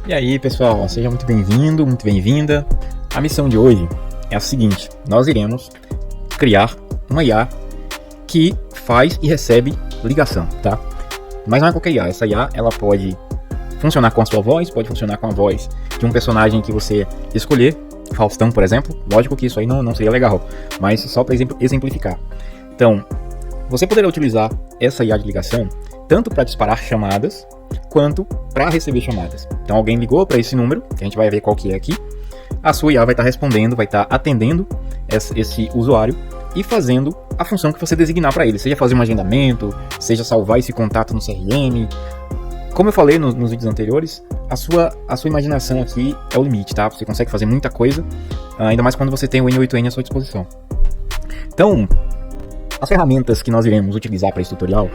E aí, pessoal, seja muito bem-vindo, muito bem-vinda. A missão de hoje é a seguinte: nós iremos criar uma IA que faz e recebe ligação, tá? Mas não é qualquer IA. Essa IA, ela pode funcionar com a sua voz, pode funcionar com a voz de um personagem que você escolher, Faustão, por exemplo. Lógico que isso aí não seria legal, mas só para exemplificar. Então, você poderá utilizar essa IA de ligação tanto para disparar chamadas, quanto para receber chamadas. Então alguém ligou para esse número, que a gente vai ver qual que é aqui, a sua IA vai estar respondendo, vai estar atendendo esse usuário e fazendo a função que você designar para ele, seja fazer um agendamento, seja salvar esse contato no CRM. Como eu falei nos vídeos anteriores, a sua imaginação aqui é o limite, tá? Você consegue fazer muita coisa, ainda mais quando você tem o N8N à sua disposição. Então, as ferramentas que nós iremos utilizar para esse tutorial,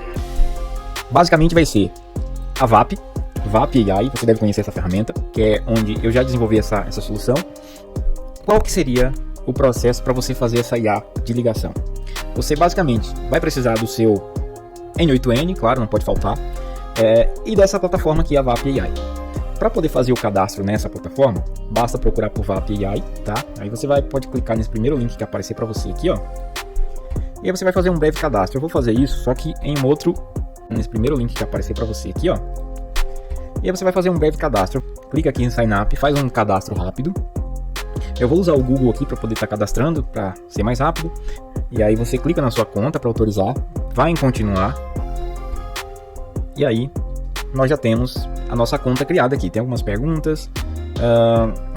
basicamente vai ser a VAP AI, você deve conhecer essa ferramenta, que é onde eu já desenvolvi essa solução. Qual que seria o processo para você fazer essa IA de ligação? Você basicamente vai precisar do seu N8N, claro, não pode faltar, e dessa plataforma aqui, a VAP AI. Para poder fazer o cadastro nessa plataforma, basta procurar por VAP AI, tá? Aí você pode clicar nesse primeiro link que aparecer para você aqui, ó. E aí você vai fazer um breve cadastro. Eu vou fazer isso, só que em outro, nesse primeiro link que aparecer para você aqui, ó. E aí você vai fazer um breve cadastro. Clica aqui em Sign Up, faz um cadastro rápido. Eu vou usar o Google aqui para poder estar cadastrando, para ser mais rápido. E aí você clica na sua conta para autorizar, vai em continuar. E aí nós já temos a nossa conta criada aqui. Tem algumas perguntas,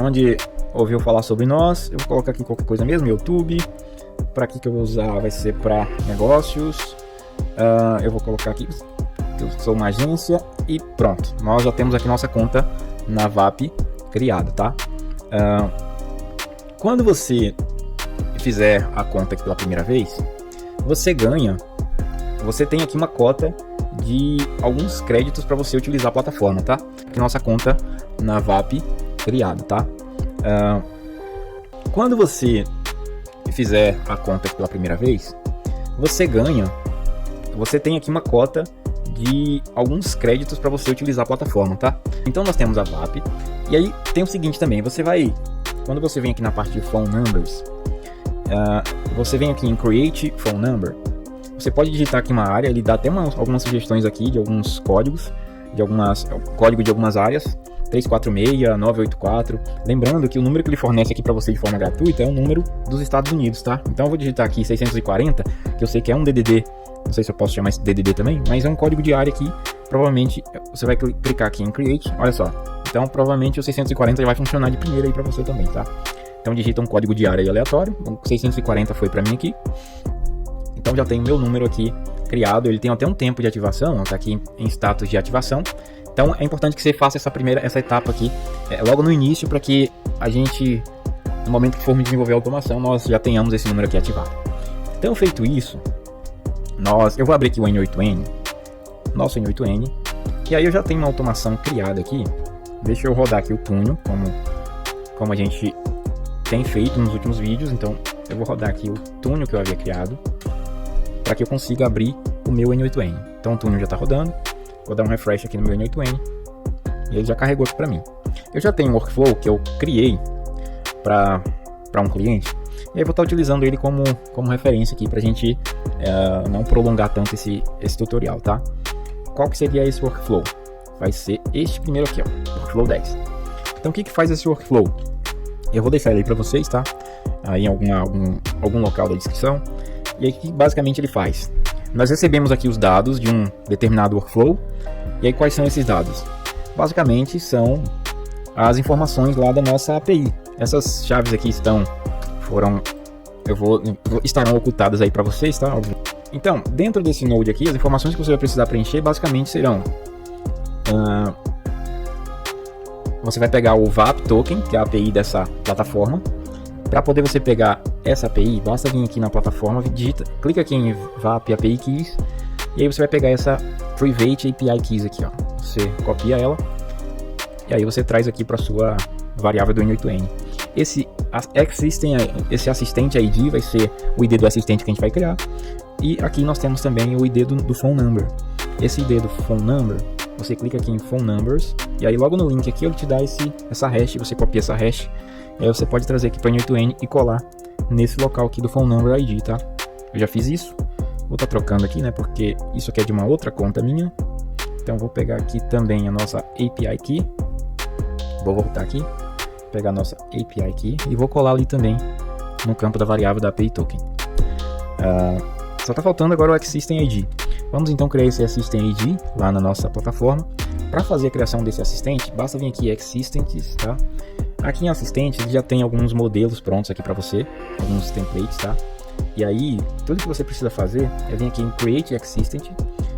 onde ouviu falar sobre nós. Eu vou colocar aqui qualquer coisa mesmo, YouTube. Para aqui que eu vou usar vai ser para negócios. Eu vou colocar aqui que eu sou uma agência e pronto, nós já temos aqui nossa conta na VAP criada, tá? Quando você fizer a conta aqui pela primeira vez, você tem aqui uma cota de alguns créditos para você utilizar a plataforma, tá? Aqui nossa conta na VAP criada, tá? Quando você fizer a conta aqui pela primeira vez, você tem aqui uma cota de alguns créditos para você utilizar a plataforma, tá? Então nós temos a VAP, e aí tem o seguinte também, quando você vem aqui na parte de Phone Numbers, você vem aqui em Create Phone Number, você pode digitar aqui uma área, ele dá até algumas sugestões aqui de alguns códigos, código de algumas áreas, 346, 984, lembrando que o número que ele fornece aqui para você de forma gratuita é um número dos Estados Unidos, tá? Então eu vou digitar aqui 640, que eu sei que é um DDD, não sei se eu posso chamar esse DDD também, mas é um código de área aqui. Provavelmente você vai clicar aqui em Create, olha só. Então provavelmente o 640 já vai funcionar de primeira aí para você também, tá? Então digita um código de área aí aleatório, o 640 foi para mim aqui. Então já tem o meu número aqui criado, ele tem até um tempo de ativação, tá aqui em status de ativação. Então é importante que você faça essa etapa aqui logo no início, para que a gente, no momento que formos desenvolver a automação, nós já tenhamos esse número aqui ativado. Então feito isso, eu vou abrir aqui o N8N, nosso N8N, e aí eu já tenho uma automação criada aqui. Deixa eu rodar aqui o túnel, como a gente tem feito nos últimos vídeos. Então eu vou rodar aqui o túnel que eu havia criado, para que eu consiga abrir o meu N8N. Então o túnel já está rodando, vou dar um refresh aqui no meu N8N, e ele já carregou aqui para mim. Eu já tenho um workflow que eu criei para um cliente, e aí vou estar utilizando ele como referência aqui para a gente não prolongar tanto esse tutorial, tá? Qual que seria esse workflow? Vai ser este primeiro aqui, ó, workflow 10. Então o que faz esse workflow? Eu vou deixar ele aí para vocês, tá? Aí em algum local da descrição. E aí o que basicamente ele faz? Nós recebemos aqui os dados de um determinado workflow. E aí quais são esses dados? Basicamente são as informações lá da nossa API. Essas chaves aqui estarão ocultadas aí para vocês, tá? Então, dentro desse node aqui, as informações que você vai precisar preencher basicamente serão: você vai pegar o VAP Token, que é a API dessa plataforma. Para poder você pegar essa API, basta vir aqui na plataforma, clica aqui em VAP API Keys, e aí você vai pegar essa Private API Keys aqui, ó. Você copia ela, e aí você traz aqui para sua variável do N8N. Esse assistente ID vai ser o ID do assistente que a gente vai criar. E aqui nós temos também o ID do phone number. Esse ID do phone number você clica aqui em Phone Numbers, e aí logo no link aqui ele te dá essa hash, você copia essa hash, e aí você pode trazer aqui para N8N e colar nesse local aqui do Phone Number ID, tá? Eu já fiz isso, vou estar trocando aqui, né, porque isso aqui é de uma outra conta minha, então vou pegar aqui também a nossa API Key, vou voltar aqui, pegar a nossa API Key e vou colar ali também no campo da variável da API Token. Só está faltando agora o Existing ID. Vamos então criar esse Existing ID lá na nossa plataforma. Para fazer a criação desse assistente, basta vir aqui em Existents, tá? Aqui em Assistentes já tem alguns modelos prontos aqui para você, alguns templates, tá? E aí, tudo que você precisa fazer é vir aqui em Create Existent.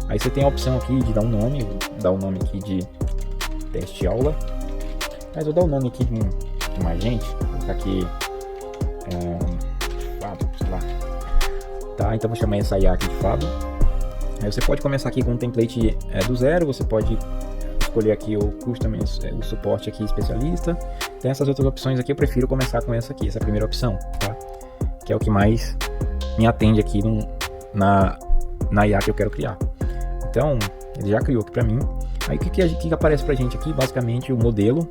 Aí você tem a opção aqui de dar um nome, vou dar o nome aqui de teste aula. Mas vou dar o nome aqui de um agente, vou colocar aqui Fábio, sei lá. Tá, então vou chamar essa IA aqui de Fábio. Aí você pode começar aqui com um template do zero, você pode escolher aqui o suporte aqui especialista. Tem essas outras opções aqui, eu prefiro começar com essa aqui, essa primeira opção, tá? Que é o que mais me atende aqui na IA que eu quero criar. Então, ele já criou aqui para mim. Aí o que aparece pra gente aqui? Basicamente o modelo.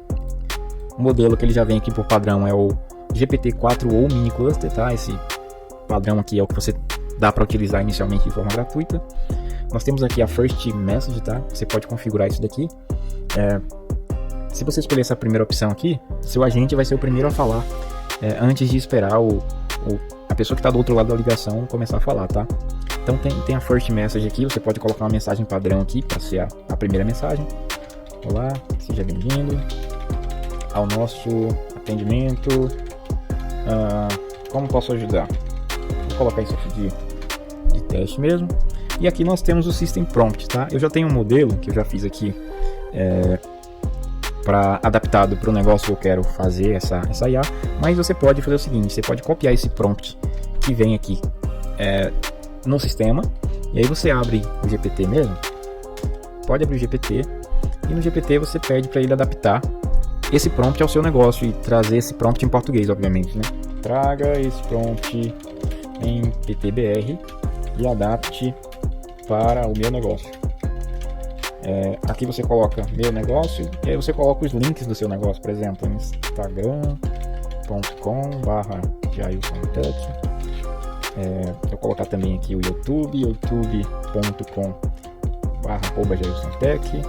O modelo que ele já vem aqui por padrão é o GPT-4 ou Mini Cluster, tá? Esse padrão aqui é o que você dá para utilizar inicialmente de forma gratuita. Nós temos aqui a First Message, tá? Você pode configurar isso daqui. Se você escolher essa primeira opção aqui, seu agente vai ser o primeiro a falar antes de esperar a pessoa que está do outro lado da ligação começar a falar, tá? Então tem a First Message aqui, você pode colocar uma mensagem padrão aqui para ser a primeira mensagem. Olá, seja bem-vindo ao nosso atendimento. Como posso ajudar? Vou colocar isso aqui de teste mesmo. E aqui nós temos o System Prompt, tá? Eu já tenho um modelo que eu já fiz aqui adaptado para o negócio que eu quero fazer essa IA, mas você pode fazer o seguinte, você pode copiar esse prompt que vem aqui no sistema, e aí você abre o GPT mesmo, pode abrir o GPT, e no GPT você pede para ele adaptar esse prompt ao seu negócio e trazer esse prompt em português, obviamente, né? Traga esse prompt em PTBR e adapte para o meu negócio. Aqui você coloca meu negócio e aí você coloca os links do seu negócio, por exemplo, instagram.com/jailsontech. Vou colocar também aqui o YouTube, youtube.com/jailsontech.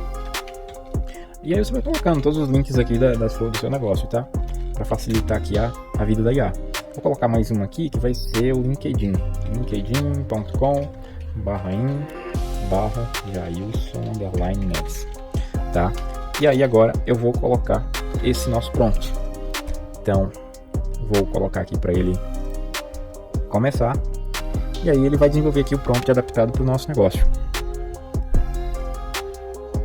E aí você vai colocando todos os links aqui do seu negócio, tá? Para facilitar aqui a vida da IA. Vou colocar mais um aqui que vai ser o LinkedIn, linkedin.com/jailson_neves, tá? E aí agora eu vou colocar esse nosso prompt. Então vou colocar aqui para ele começar, e aí ele vai desenvolver aqui o prompt adaptado para o nosso negócio.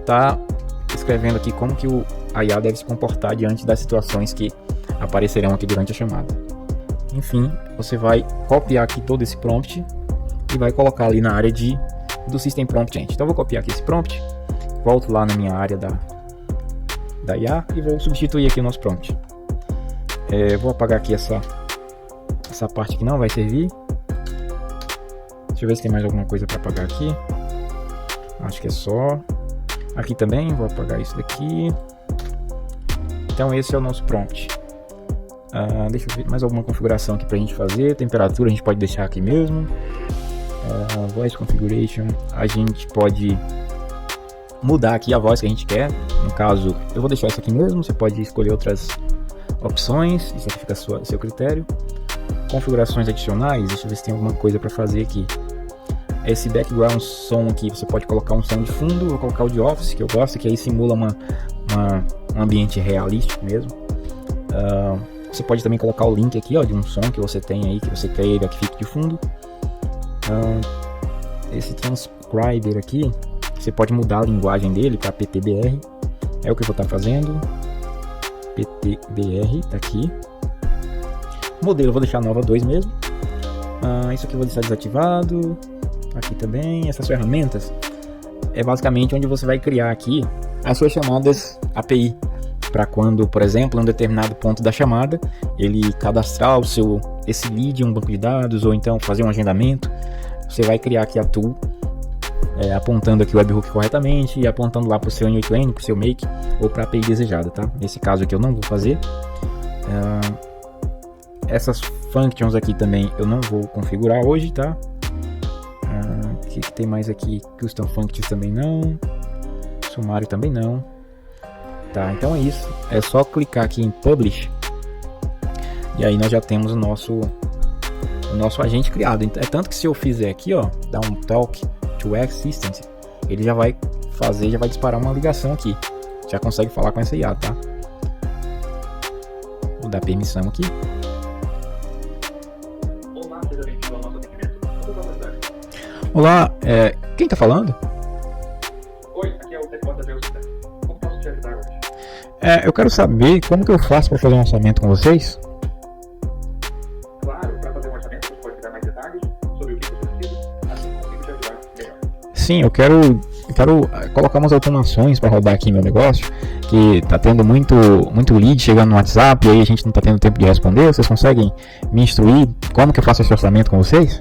Tá escrevendo aqui como que a IA deve se comportar diante das situações que aparecerão aqui durante a chamada. Enfim, você vai copiar aqui todo esse prompt e vai colocar ali na área do System Prompt Change. Então eu vou copiar aqui esse prompt, volto lá na minha área da IA e vou substituir aqui o nosso prompt. Vou apagar aqui essa parte que não vai servir. Deixa eu ver se tem mais alguma coisa para apagar aqui. Acho que é só. Aqui também, vou apagar isso daqui. Então esse é o nosso prompt. Deixa eu ver mais alguma configuração aqui pra gente fazer. Temperatura a gente pode deixar aqui mesmo. Voice Configuration, a gente pode mudar aqui a voz que a gente quer. No caso, eu vou deixar isso aqui mesmo. Você pode escolher outras opções. Isso aqui fica a seu critério. Configurações adicionais, deixa eu ver se tem alguma coisa para fazer aqui. Esse background som aqui, você pode colocar um som de fundo. Vou colocar o de Office, que eu gosto, que aí simula um ambiente realístico mesmo. Você pode também colocar o link aqui, ó, de um som que você tem aí, que você queira que fique de fundo. Esse transcriber aqui, você pode mudar a linguagem dele para PTBR. É o que eu vou estar fazendo. PTBR, tá aqui. Modelo eu vou deixar nova 2 mesmo. Isso aqui eu vou deixar desativado. Aqui também. Essas ferramentas é basicamente onde você vai criar aqui as suas chamadas API, para quando, por exemplo, em um determinado ponto da chamada, ele cadastrar esse lead em um banco de dados, ou então fazer um agendamento, você vai criar aqui a tool apontando aqui o webhook corretamente e apontando lá para o seu N8N, para o seu make ou para a API desejada, tá? Nesse caso aqui eu não vou fazer. Essas functions aqui também eu não vou configurar hoje, tá? O que tem mais aqui? Custom functions também não. Sumário também não. Tá, então é isso. É só clicar aqui em Publish. E aí nós já temos o nosso agente criado. É tanto que se eu fizer aqui, ó, dar um talk to Existent, ele já vai disparar uma ligação aqui. Já consegue falar com essa IA, tá? Vou dar permissão aqui. Olá, seja bem-vindo ao nosso atendimento. Olá, quem tá falando? Oi, aqui é o Tecpod da Geocister. Como posso te ajudar hoje? Eu quero saber como que eu faço para fazer um orçamento com vocês. Claro, para fazer um orçamento você pode dar mais detalhes sobre o que você precisa, assim consigo te ajudar melhor. Sim, eu quero colocar umas automações para rodar aqui meu negócio, que tá tendo muito lead chegando no WhatsApp e aí a gente não tá tendo tempo de responder. Vocês conseguem me instruir como que eu faço esse orçamento com vocês?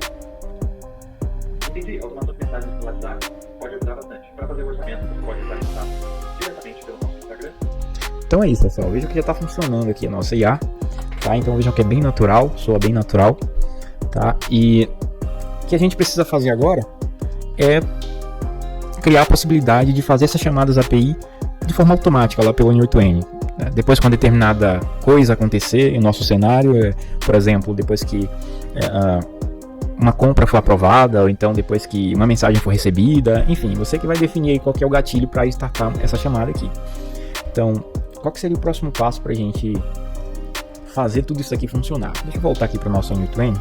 Entendi, automação de mensagens pelo WhatsApp pode ajudar bastante. Para fazer o orçamento você pode entrar em contato diretamente pelo nosso Instagram. Então é isso, pessoal. Veja que já tá funcionando aqui a nossa IA, tá? Então vejam que é bem natural, soa bem natural, tá? E o que a gente precisa fazer agora é criar a possibilidade de fazer essas chamadas API de forma automática lá pelo N8N. Depois, quando determinada coisa acontecer em nosso cenário, por exemplo, depois que uma compra for aprovada, ou então depois que uma mensagem for recebida, enfim, você que vai definir aí qual que é o gatilho para startar essa chamada aqui. Então, qual que seria o próximo passo para a gente fazer tudo isso aqui funcionar? Deixa eu voltar aqui para o nosso N8N.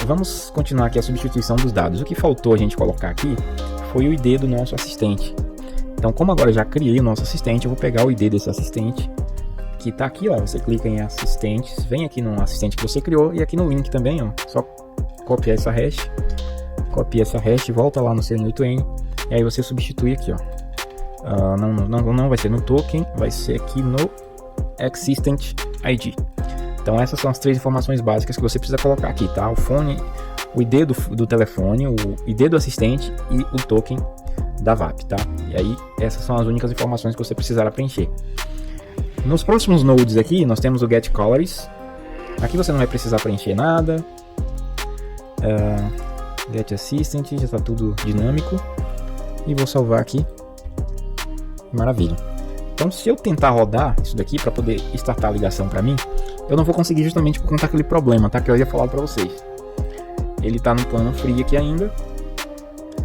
Vamos continuar aqui a substituição dos dados. O que faltou a gente colocar aqui foi o ID do nosso assistente. Então, como agora eu já criei o nosso assistente, eu vou pegar o ID desse assistente, que está aqui, ó. Você clica em assistentes, vem aqui no assistente que você criou e aqui no link também, ó. Só copiar essa hash, volta lá no seu N8N e aí você substitui aqui, ó. Não vai ser no token, vai ser aqui no Existent ID. Então essas são as três informações básicas que você precisa colocar aqui, tá? O fone, o ID do telefone, o ID do assistente e o token da VAP, tá? E aí essas são as únicas informações que você precisará preencher. Nos próximos nodes aqui nós temos o Get Calories. Aqui você não vai precisar preencher nada. Get Assistant, já está tudo dinâmico. E vou salvar aqui. Maravilha. Então se eu tentar rodar isso daqui para poder startar a ligação para mim, eu não vou conseguir justamente por conta daquele problema, tá? Que eu ia falar para vocês. Ele tá no plano free aqui ainda.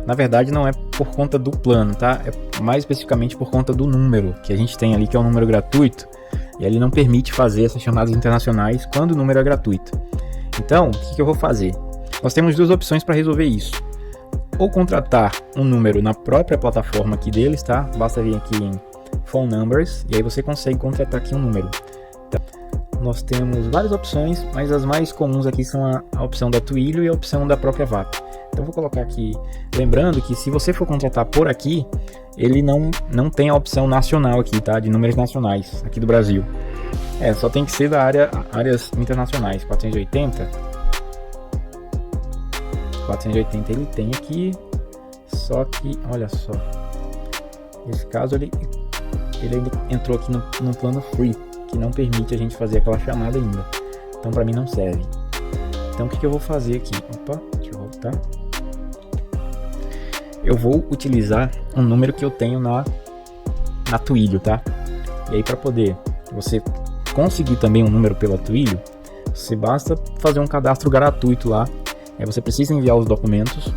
Na verdade não é por conta do plano, tá? É mais especificamente por conta do número que a gente tem ali, que é um número gratuito. E ele não permite fazer essas chamadas internacionais quando o número é gratuito. Então, o que eu vou fazer? Nós temos duas opções para resolver isso. Ou contratar um número na própria plataforma aqui deles, tá? Basta vir aqui em Phone Numbers e aí você consegue contratar aqui um número. Então, nós temos várias opções, mas as mais comuns aqui são a opção da Twilio e a opção da própria VAP. Então vou colocar aqui, lembrando que se você for contratar por aqui, ele não tem a opção nacional aqui, tá? De números nacionais aqui do Brasil. Só tem que ser da áreas internacionais. 480 ele tem aqui, só que, olha só, nesse caso ele entrou aqui no plano free, que não permite a gente fazer aquela chamada ainda. Então para mim não serve. Então o que eu vou fazer aqui? Opa, deixa eu voltar. Eu vou utilizar um número que eu tenho na Twilio, tá? E aí para poder você conseguir também um número pela Twilio, você basta fazer um cadastro gratuito lá. Aí você precisa enviar os documentos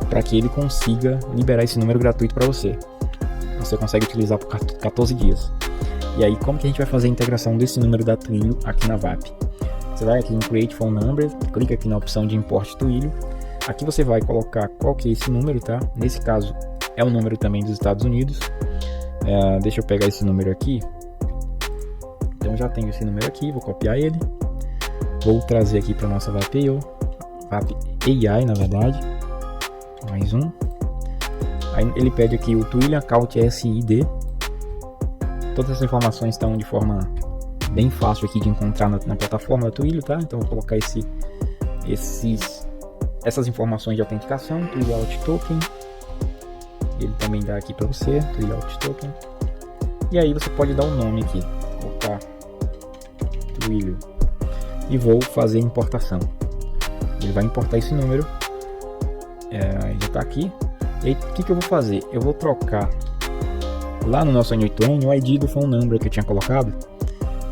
para que ele consiga liberar esse número gratuito para você. Você consegue utilizar por 14 dias. E aí como que a gente vai fazer a integração desse número da Twilio aqui na VAP? Você vai aqui em Create Phone Number, clica aqui na opção de Import Twilio. Aqui você vai colocar qual que é esse número, tá? Nesse caso é o número também dos Estados Unidos. Deixa eu pegar esse número aqui. Então já tenho esse número aqui, vou copiar ele. Vou trazer aqui para nossa VAP AI, na verdade. Mais um. Aí ele pede aqui o Twilio Account SID. Todas essas informações estão de forma bem fácil aqui de encontrar na plataforma da Twilio, tá? Então vou colocar esses essas informações de autenticação, Twilio Out Token. Ele também dá aqui para você, Twilio Out Token. E aí você pode dar um nome aqui, colocar Twilio. E vou fazer importação. Ele vai importar esse número. Já está aqui. E aí, o que eu vou fazer? Eu vou trocar lá no nosso N8N o ID do phone number que eu tinha colocado.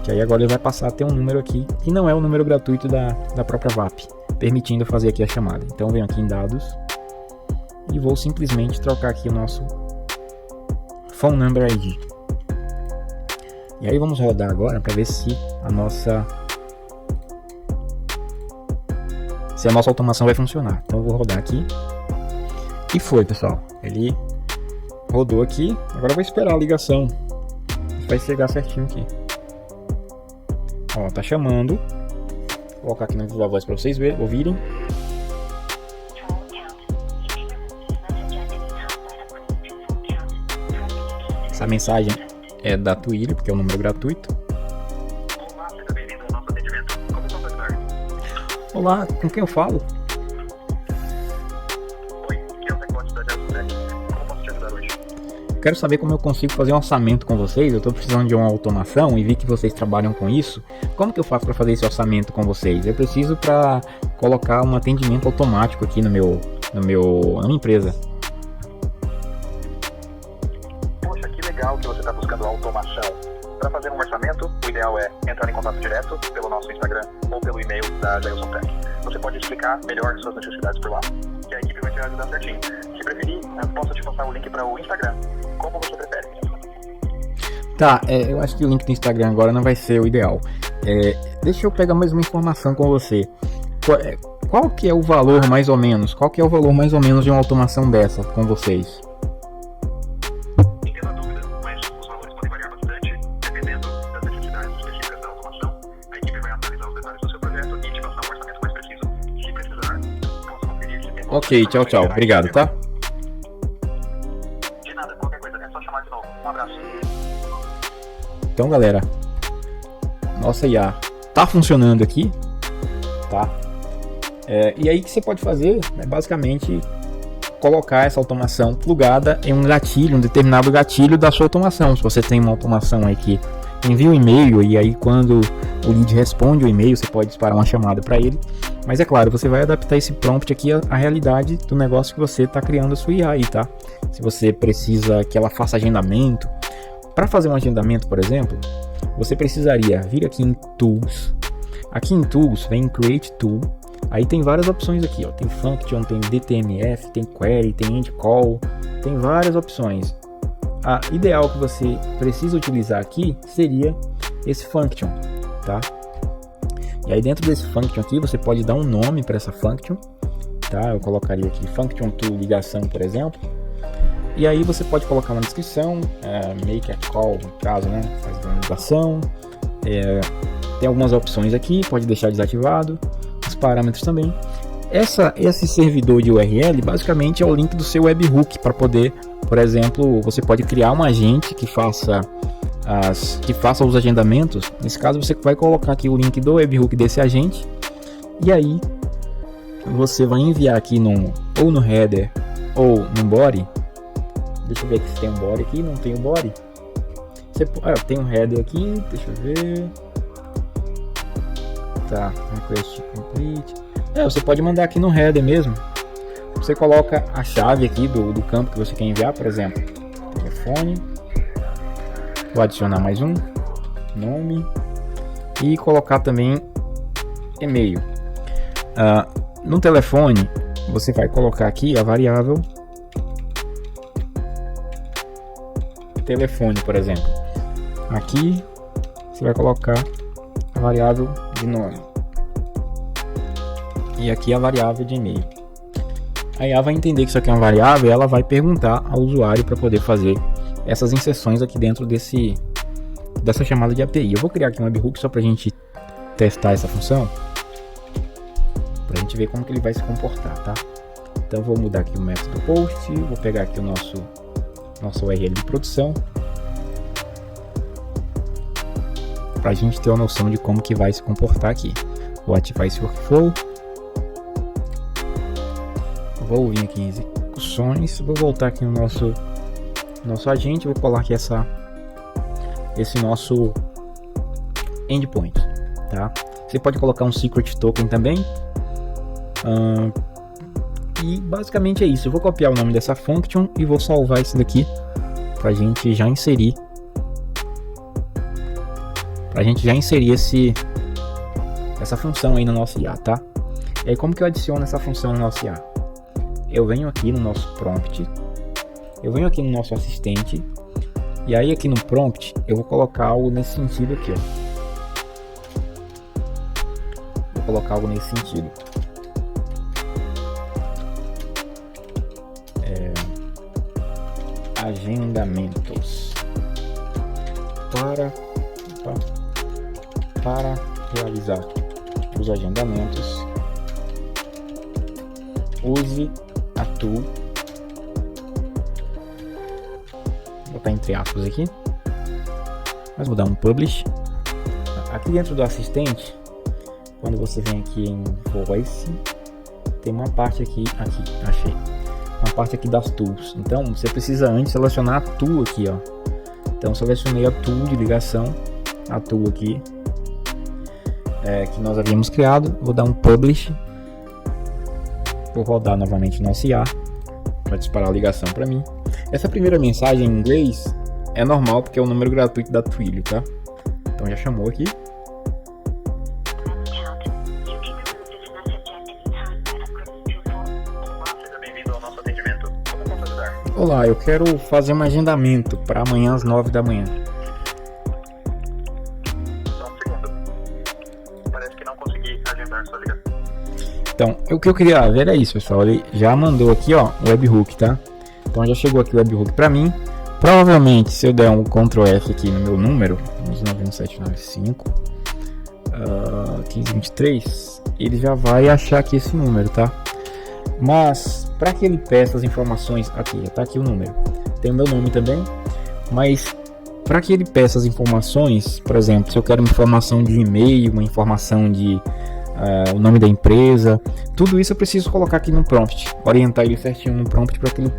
Que aí agora ele vai passar a ter um número aqui, que não é o número gratuito da própria VAP, permitindo fazer aqui a chamada. Então venho aqui em dados e vou simplesmente trocar aqui o nosso phone number ID. E aí vamos rodar agora para ver se a nossa automação vai funcionar. Então eu vou rodar aqui. E foi, pessoal. Ele rodou aqui. Agora eu vou esperar a ligação. Vai chegar certinho aqui. Ó, tá chamando. Vou colocar aqui no Viva Voz para vocês ouvirem. Essa mensagem é da Twilio, porque é um número gratuito. Olá, seja bem-vindo ao nosso atendimento. Como posso ajudar? Olá, com quem eu falo? Oi, aqui é o Tecote da Deltec. Como posso te ajudar hoje? Quero saber como eu consigo fazer um orçamento com vocês. Eu estou precisando de uma automação e vi que vocês trabalham com isso. Como que eu faço para fazer esse orçamento com vocês? Eu preciso para colocar um atendimento automático aqui na minha empresa. Poxa, que legal que você está buscando automação. Para fazer um orçamento, o ideal é entrar em contato direto pelo nosso Instagram ou pelo e-mail da Jailson Tech. Você pode explicar melhor suas necessidades por lá, que a equipe vai te ajudar certinho. Se preferir, eu posso te passar o link para o Instagram, como você prefere. Tá, eu acho que o link do Instagram agora não vai ser o ideal. Deixa eu pegar mais uma informação com você. Qual que é o valor mais ou menos? Qual que é o valor mais ou menos de uma automação dessa com vocês? Entendo a dúvida, mas os valores podem variar bastante, dependendo das necessidades específicas da automação. A equipe vai analisar os detalhes do seu projeto e te passar um orçamento mais preciso. Se precisar, posso conferir se tem... Ok, tchau. Obrigado, tá? De nada, qualquer coisa é só chamar de novo. Um abraço. Então, galera, nossa IA tá funcionando aqui, tá? E aí o que você pode fazer é basicamente colocar essa automação plugada em um gatilho, um determinado gatilho da sua automação. Se você tem uma automação aí que envia um e-mail e aí quando o lead responde o e-mail, você pode disparar uma chamada para ele. Mas é claro, você vai adaptar esse prompt aqui à realidade do negócio que você está criando a sua IA aí, tá? Se você precisa que ela faça agendamento, para fazer um agendamento, por exemplo, você precisaria vir aqui em Tools. Aqui em Tools vem em Create Tool. Aí tem várias opções aqui, ó. Tem Function, tem DTMF, tem Query, tem End Call, tem várias opções. A ideal que você precisa utilizar aqui seria esse Function, tá? E aí dentro desse Function aqui você pode dar um nome para essa Function, tá? Eu colocaria aqui Function to ligação, por exemplo. E aí você pode colocar uma descrição, make a call, no caso, né? Faz uma ligação. Tem algumas opções aqui, pode deixar desativado. Os parâmetros também. Esse servidor de URL basicamente é o link do seu webhook para poder, por exemplo, você pode criar um agente que faça os agendamentos. Nesse caso você vai colocar aqui o link do webhook desse agente e aí você vai enviar aqui ou no header ou no body. Deixa eu ver aqui se tem um body aqui. Não tem um body. Tem um header aqui. Deixa eu ver. Tá, request complete. Você pode mandar aqui no header mesmo. Você coloca a chave aqui do campo que você quer enviar, por exemplo, telefone. Vou adicionar mais um nome e colocar também e-mail. No telefone, você vai colocar aqui a variável telefone, por exemplo. Aqui você vai colocar a variável de nome e aqui a variável de e-mail. A IA vai entender que isso aqui é uma variável e ela vai perguntar ao usuário para poder fazer essas inserções aqui dentro dessa chamada de API. Eu vou criar aqui um webhook só para a gente testar essa função, para a gente ver como que ele vai se comportar, tá? Então eu vou mudar aqui o método post, vou pegar aqui o nosso URL de produção, para a gente ter uma noção de como que vai se comportar aqui. Vou ativar esse workflow. Vou vir aqui em execuções, vou voltar aqui no nosso agente, vou colar aqui esse nosso endpoint, tá? Você pode colocar um secret token também. E basicamente é isso. Eu vou copiar o nome dessa function e vou salvar isso daqui pra gente já inserir. Essa função aí no nosso IA, tá? E aí como que eu adiciono essa função no nosso IA? Eu venho aqui no nosso prompt, eu venho aqui no nosso assistente, e aí aqui no prompt eu vou colocar algo nesse sentido aqui, ó. Vou colocar algo nesse sentido. Agendamentos para realizar os agendamentos, use a tool, vou botar entre aspas aqui, mas vou dar um publish. Aqui dentro do assistente, quando você vem aqui em voice, tem uma parte aqui, achei uma parte aqui das tools. Então você precisa antes selecionar a tool aqui, ó. Então selecionei a tool de ligação, a tool aqui que nós havíamos criado. Vou dar um publish, vou rodar novamente o nosso IA para disparar a ligação para mim. Essa primeira mensagem em inglês é normal porque é o número gratuito da Twilio, tá? Então já chamou aqui. Olá, eu quero fazer um agendamento para amanhã às 9 da manhã. Só um segundo. Parece que não consegui agendar sua ligação. Então, o que eu queria ver é isso, pessoal. Ele já mandou aqui, ó, o webhook, tá? Então já chegou aqui o webhook para mim. Provavelmente, se eu der um Ctrl F aqui no meu número, 19795 1523, ele já vai achar aqui esse número, tá? Mas para que ele peça as informações aqui, já tá aqui o número, tem o meu nome também, mas para que ele peça as informações, por exemplo, se eu quero uma informação de e-mail, uma informação de o nome da empresa, tudo isso eu preciso colocar aqui no prompt, orientar ele certinho no prompt para que ele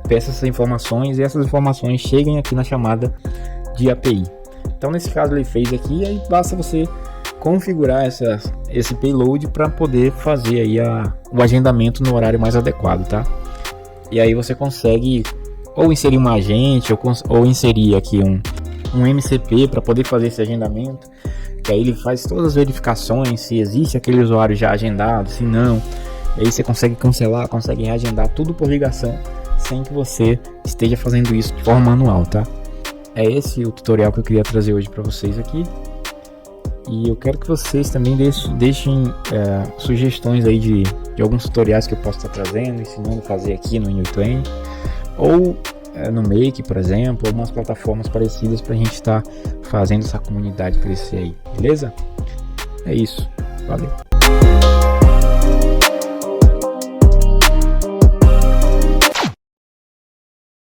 peça essas informações e essas informações cheguem aqui na chamada de API. Então nesse caso ele fez aqui, aí basta você configurar esse payload para poder fazer aí o agendamento no horário mais adequado, tá? E aí você consegue ou inserir um agente ou inserir aqui um MCP para poder fazer esse agendamento, que aí ele faz todas as verificações se existe aquele usuário já agendado, se não, e aí você consegue cancelar, consegue reagendar tudo por ligação sem que você esteja fazendo isso de forma manual, tá? É esse o tutorial que eu queria trazer hoje para vocês aqui. E eu quero que vocês também deixem sugestões aí de alguns tutoriais que eu posso estar trazendo, ensinando a fazer aqui no In8N, ou no Make, por exemplo, ou umas plataformas parecidas para a gente estar fazendo essa comunidade crescer aí, beleza? É isso, valeu!